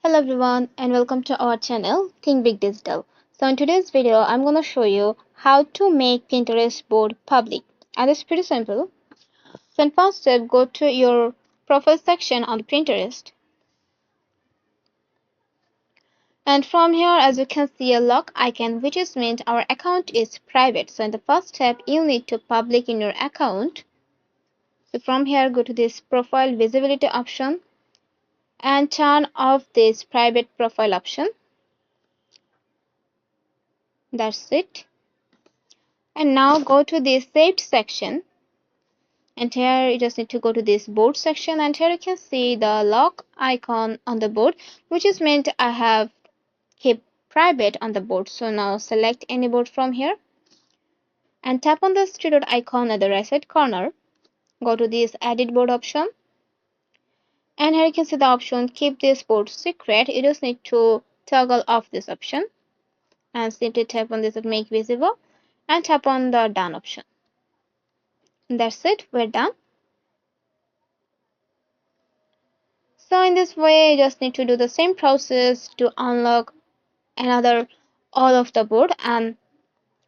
Hello everyone and welcome to our channel Think Big Digital. So in today's video I'm gonna show you how to make Pinterest board public, and it's pretty simple. So in first step, go to your profile section on Pinterest, and from here as you can see a lock icon, which is meant our account is private. So in the first step you need to public in your account. So from here go to this profile visibility option and turn off this private profile option. That's it. And now go to the saved section, and here you just need to go to this board section, and here you can see the lock icon on the board, which is meant I have kept private on the board. So now select any board from here and tap on the three dot icon at the right side corner. Go to this edit board option, and here you can see the option keep this board secret. You just need to toggle off this option and simply tap on this make visible and tap on the done option. That's it, we're done. So in this way, you just need to do the same process to unlock another all of the board, and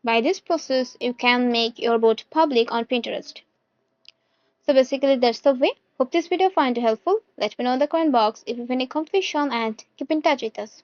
by this process you can make your board public on Pinterest. So basically that's the way. Hope this video find you helpful. Let me know in the comment box if you have any confusion and keep in touch with us.